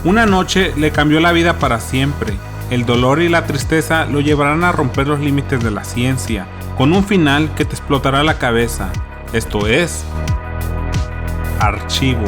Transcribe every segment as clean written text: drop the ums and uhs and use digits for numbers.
Una noche le cambió la vida para siempre. El dolor y la tristeza lo llevarán a romper los límites de la ciencia, con un final que te explotará la cabeza. Esto es Archivo.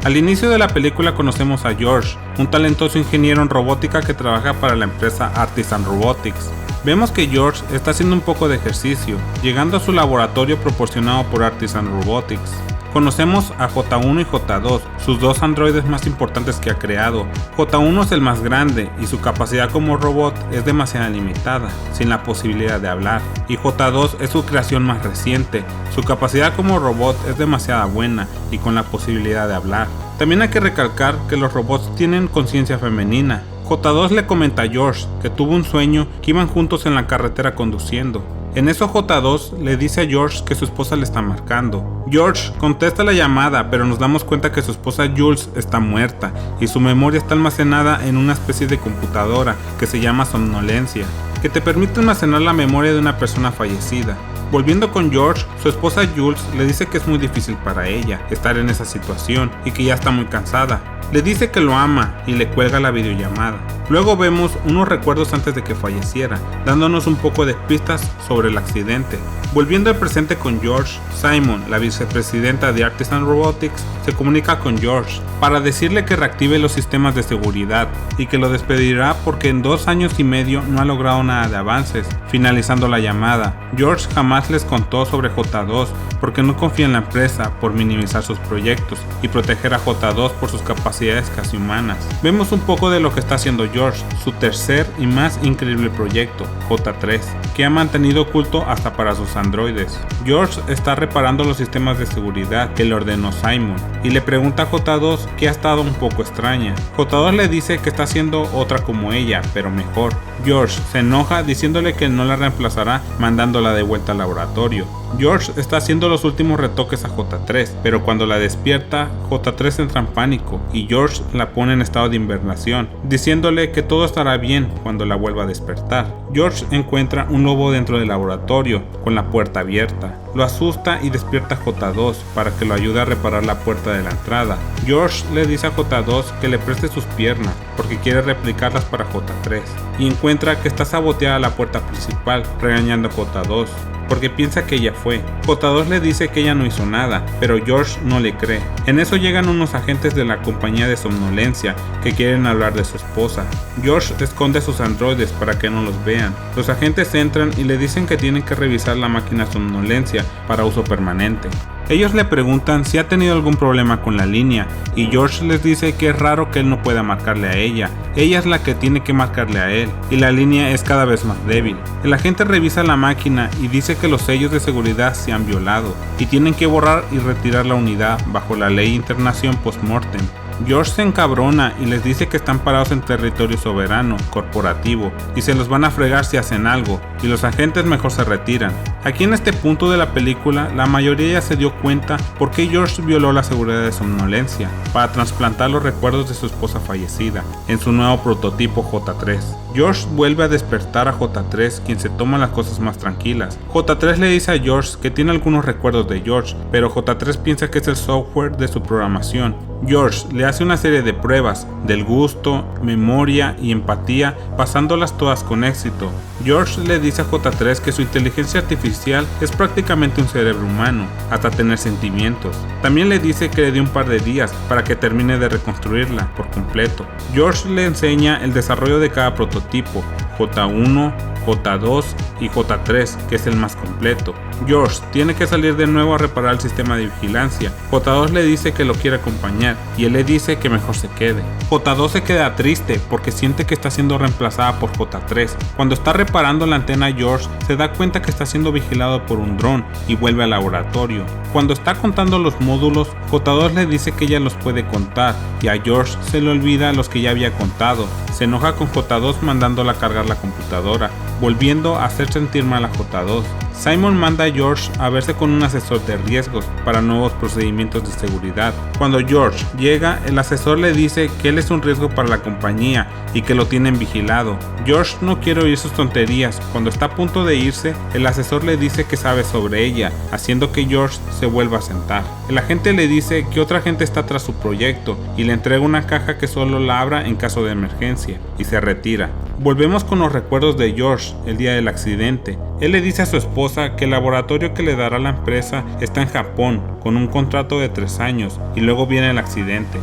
Al inicio de la película conocemos a George, un talentoso ingeniero en robótica que trabaja para la empresa Artisan Robotics. Vemos que George está haciendo un poco de ejercicio, llegando a su laboratorio proporcionado por Artisan Robotics. Conocemos a J1 y J2, sus dos androides más importantes que ha creado. J1 es el más grande y su capacidad como robot es demasiado limitada, sin la posibilidad de hablar. Y J2 es su creación más reciente, su capacidad como robot es demasiado buena y con la posibilidad de hablar. También hay que recalcar que los robots tienen conciencia femenina. J2 le comenta a George que tuvo un sueño que iban juntos en la carretera conduciendo. En eso J2 le dice a George que su esposa le está marcando. George contesta la llamada, pero nos damos cuenta que su esposa Jules está muerta y su memoria está almacenada en una especie de computadora que se llama somnolencia, que te permite almacenar la memoria de una persona fallecida. Volviendo con George, su esposa Jules le dice que es muy difícil para ella estar en esa situación y que ya está muy cansada. Le dice que lo ama y le cuelga la videollamada. Luego vemos unos recuerdos antes de que falleciera, dándonos un poco de pistas sobre el accidente. Volviendo al presente con George, Simon, la vicepresidenta de Artisan Robotics, se comunica con George para decirle que reactive los sistemas de seguridad y que lo despedirá porque en 2 años y medio no ha logrado nada de avances. Finalizando la llamada, George jamás les contó sobre J2 porque no confía en la empresa por minimizar sus proyectos y proteger a J2 por sus capacidades casi humanas. Vemos un poco de lo que está haciendo George, su tercer y más increíble proyecto, J3, que ha mantenido oculto hasta para sus androides. George está reparando los sistemas de seguridad que le ordenó Simon y le pregunta a J2 que ha estado un poco extraña. J2 le dice que está haciendo otra como ella, pero mejor. George se enoja diciéndole que no la reemplazará, mandándola de vuelta al laboratorio. George está haciendo los últimos retoques a J3, pero cuando la despierta, J3 entra en pánico y George la pone en estado de hibernación, diciéndole que todo estará bien cuando la vuelva a despertar. George encuentra un lobo dentro del laboratorio, con la puerta abierta. Lo asusta y despierta a J2 para que lo ayude a reparar la puerta de la entrada. George le dice a J2 que le preste sus piernas porque quiere replicarlas para J3 y encuentra que está saboteada la puerta principal, regañando a J2 porque piensa que ella fue. J2 le dice que ella no hizo nada, pero George no le cree. En eso llegan unos agentes de la compañía de somnolencia que quieren hablar de su esposa. George esconde a sus androides para que no los vean. Los agentes entran y le dicen que tienen que revisar la máquina somnolencia para uso permanente. Ellos le preguntan si ha tenido algún problema con la línea y George les dice que es raro que él no pueda marcarle a ella. Ella es la que tiene que marcarle a él y la línea es cada vez más débil. El agente revisa la máquina y dice que los sellos de seguridad se han violado y tienen que borrar y retirar la unidad bajo la ley Internación Postmortem. George se encabrona y les dice que están parados en territorio soberano, corporativo, y se los van a fregar si hacen algo, y los agentes mejor se retiran. Aquí en este punto de la película, la mayoría ya se dio cuenta por qué George violó la seguridad de somnolencia, para trasplantar los recuerdos de su esposa fallecida, en su nuevo prototipo J3. George vuelve a despertar a J3, quien se toma las cosas más tranquilas. J3 le dice a George que tiene algunos recuerdos de George, pero J3 piensa que es el software de su programación. George le hace una serie de pruebas del gusto, memoria y empatía, pasándolas todas con éxito. George le dice a J3 que su inteligencia artificial es prácticamente un cerebro humano, hasta tener sentimientos. También le dice que le dé un par de días para que termine de reconstruirla por completo. George le enseña el desarrollo de cada prototipo, J1, J2 y J3, que es el más completo. George tiene que salir de nuevo a reparar el sistema de vigilancia. J2 le dice que lo quiere acompañar y él le dice que mejor se quede. J2 se queda triste porque siente que está siendo reemplazada por J3. Cuando está reparando la antena, George se da cuenta que está siendo vigilado por un dron y vuelve al laboratorio. Cuando está contando los módulos, J2 le dice que ella los puede contar y a George se le olvida los que ya había contado. Se enoja con J2 mandándola a cargar la computadora, volviendo a hacer sentir mal a J2. Simon manda a George a verse con un asesor de riesgos para nuevos procedimientos de seguridad. Cuando George llega, el asesor le dice que él es un riesgo para la compañía y que lo tienen vigilado. George no quiere oír sus tonterías. Cuando está a punto de irse, el asesor le dice que sabe sobre ella, haciendo que George se vuelva a sentar. El agente le dice que otra gente está tras su proyecto y le entrega una caja que solo la abra en caso de emergencia, y se retira. Volvemos con los recuerdos de George el día del accidente. Él le dice a su esposa que el laboratorio que le dará la empresa está en Japón, con un contrato de 3 años, y luego viene el accidente.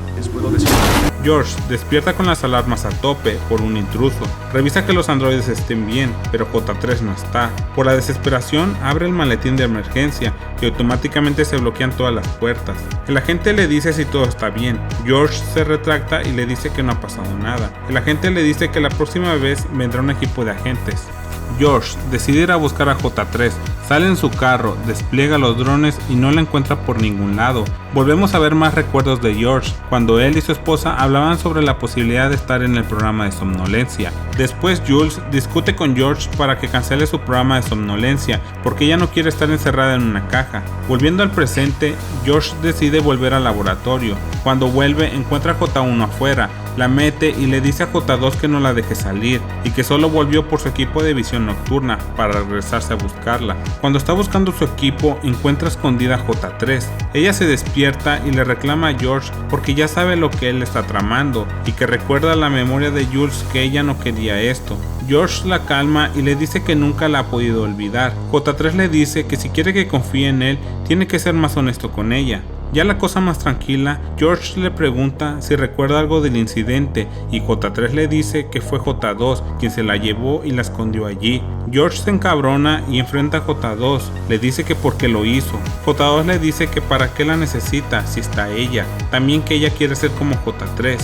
George despierta con las alarmas a tope por un intruso. Revisa que los androides estén bien, pero J3 no está. Por la desesperación, abre el maletín de emergencia y automáticamente se bloquean todas las puertas. El agente le dice si todo está bien. George se retracta y le dice que no ha pasado nada. El agente le dice que la próxima vez vendrá un equipo de agentes. George decide ir a buscar a J3, sale en su carro, despliega los drones y no la encuentra por ningún lado. Volvemos a ver más recuerdos de George, cuando él y su esposa hablaban sobre la posibilidad de estar en el programa de somnolencia. Después Jules discute con George para que cancele su programa de somnolencia, porque ella no quiere estar encerrada en una caja. Volviendo al presente, George decide volver al laboratorio. Cuando vuelve, encuentra a J1 afuera, la mete y le dice a J2 que no la deje salir y que solo volvió por su equipo de visión nocturna para regresarse a buscarla. Cuando está buscando su equipo, encuentra escondida a J3. Ella se despierta y le reclama a George porque ya sabe lo que él está tramando y que recuerda la memoria de Jules que ella no quería esto. George la calma y le dice que nunca la ha podido olvidar. J3 le dice que si quiere que confíe en él, tiene que ser más honesto con ella. Ya la cosa más tranquila, George le pregunta si recuerda algo del incidente y J3 le dice que fue J2 quien se la llevó y la escondió allí. George se encabrona y enfrenta a J2, le dice que por qué lo hizo. J2 le dice que para qué la necesita si está ella, también que ella quiere ser como J3.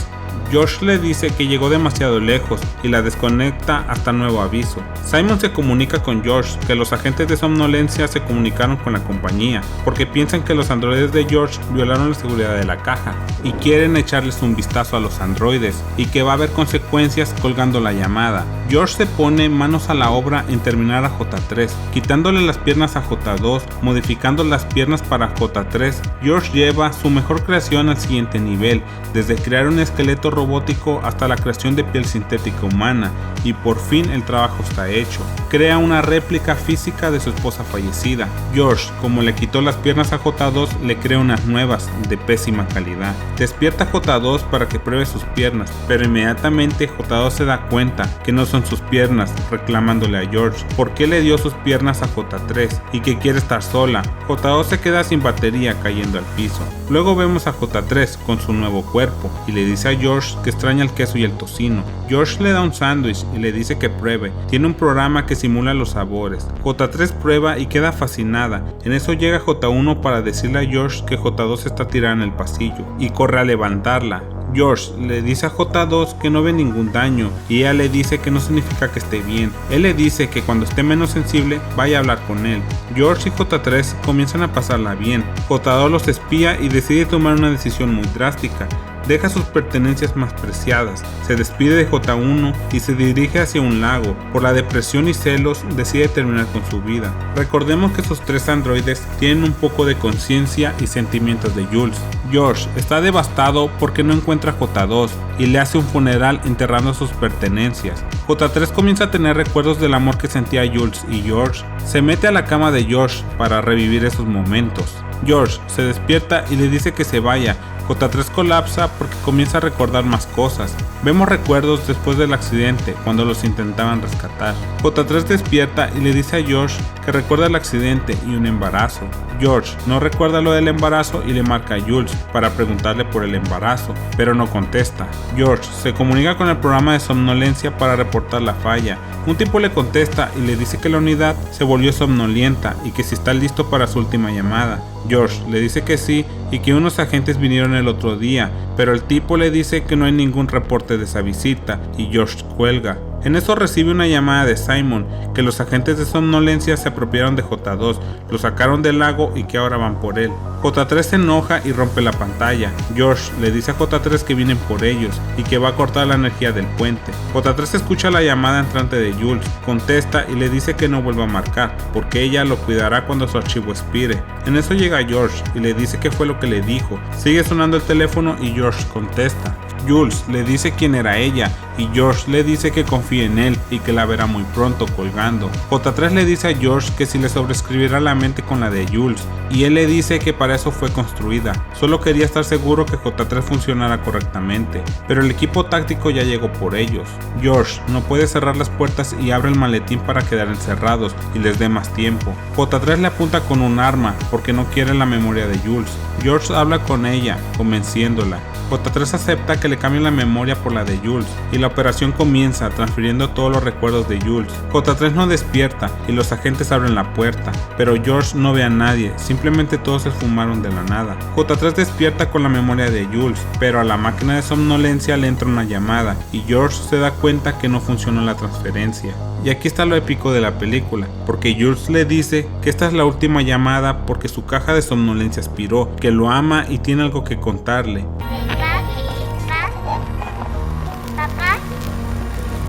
George le dice que llegó demasiado lejos y la desconecta hasta nuevo aviso. Simon se comunica con George que los agentes de somnolencia se comunicaron con la compañía porque piensan que los androides de George violaron la seguridad de la caja y quieren echarles un vistazo a los androides y que va a haber consecuencias colgando la llamada. George se pone manos a la obra en terminar a J3, quitándole las piernas a J2, modificando las piernas para J3. George lleva su mejor creación al siguiente nivel, desde crear un esqueleto robótico hasta la creación de piel sintética humana, y por fin el trabajo está hecho. Crea una réplica física de su esposa fallecida. George, como le quitó las piernas a J2, le crea unas nuevas de pésima calidad. Despierta a J2 para que pruebe sus piernas, pero inmediatamente J2 se da cuenta que no son sus piernas, reclamándole a George por qué le dio sus piernas a J3 y que quiere estar sola. J2 se queda sin batería cayendo al piso. Luego vemos a J3 con su nuevo cuerpo y le dice a George que extraña el queso y el tocino. George le da un sándwich y le dice que pruebe. Tiene un programa que simula los sabores. J3 prueba y queda fascinada. En eso llega J1 para decirle a George que J2 está tirada en el pasillo y corre a levantarla. George le dice a J2 que no ve ningún daño y ella le dice que no significa que esté bien. Él le dice que cuando esté menos sensible vaya a hablar con él. George y J3 comienzan a pasarla bien. J2 los espía y decide tomar una decisión muy drástica. Deja sus pertenencias más preciadas, se despide de J1 y se dirige hacia un lago. Por la depresión y celos decide terminar con su vida. Recordemos que sus 3 androides tienen un poco de conciencia y sentimientos de Jules. George está devastado porque no encuentra a J2 y le hace un funeral enterrando sus pertenencias. J3 comienza a tener recuerdos del amor que sentía Jules y George. Se mete a la cama de George para revivir esos momentos. George se despierta y le dice que se vaya. J3 colapsa porque comienza a recordar más cosas. Vemos recuerdos después del accidente, cuando los intentaban rescatar. J3 despierta y le dice a George que recuerda el accidente y un embarazo. George no recuerda lo del embarazo y le marca a Jules para preguntarle por el embarazo, pero no contesta. George se comunica con el programa de somnolencia para reportar la falla. Un tipo le contesta y le dice que la unidad se volvió somnolienta y que si está listo para su última llamada. George le dice que sí y que unos agentes vinieron el otro día, pero el tipo le dice que no hay ningún reporte de esa visita y George cuelga. En eso recibe una llamada de Simon, que los agentes de somnolencia se apropiaron de J2, lo sacaron del lago y que ahora van por él. J3 se enoja y rompe la pantalla. George le dice a J3 que vienen por ellos y que va a cortar la energía del puente. J3 escucha la llamada entrante de Jules, contesta y le dice que no vuelva a marcar, porque ella lo cuidará cuando su archivo expire. En eso llega George y le dice qué fue lo que le dijo. Sigue sonando el teléfono y George contesta. Jules le dice quién era ella y George le dice que confíe en él y que la verá muy pronto colgando. J3 le dice a George que si le sobreescribirá la mente con la de Jules y él le dice que para eso fue construida, solo quería estar seguro que J3 funcionara correctamente, pero el equipo táctico ya llegó por ellos. George no puede cerrar las puertas y abre el maletín para quedar encerrados y les dé más tiempo. J3 le apunta con un arma porque no quiere la memoria de Jules. George habla con ella, convenciéndola. J3 acepta que le cambien la memoria por la de Jules y la operación comienza transfiriendo todos los recuerdos de Jules. J3 no despierta y los agentes abren la puerta, pero George no ve a nadie, simplemente todos se esfumaron de la nada. J3 despierta con la memoria de Jules, pero a la máquina de somnolencia le entra una llamada y George se da cuenta que no funcionó la transferencia. Y aquí está lo épico de la película, porque Jules le dice que esta es la última llamada porque su caja de somnolencia expiró, que lo ama y tiene algo que contarle.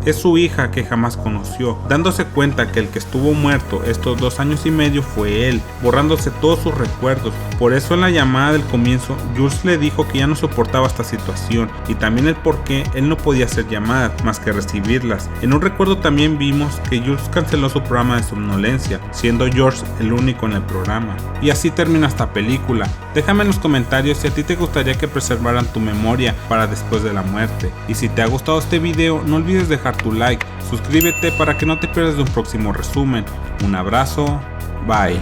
Es su hija que jamás conoció, dándose cuenta que el que estuvo muerto estos 2 años y medio fue él, borrándose todos sus recuerdos. Por eso en la llamada del comienzo, Jules le dijo que ya no soportaba esta situación y también el por qué él no podía hacer llamadas más que recibirlas. En un recuerdo también vimos que Jules canceló su programa de somnolencia, siendo George el único en el programa. Y así termina esta película. Déjame en los comentarios si a ti te gustaría que preservaran tu memoria para después de la muerte. Y si te ha gustado este video, no olvides dejar tu like, suscríbete para que no te pierdas de un próximo resumen. Un abrazo, bye.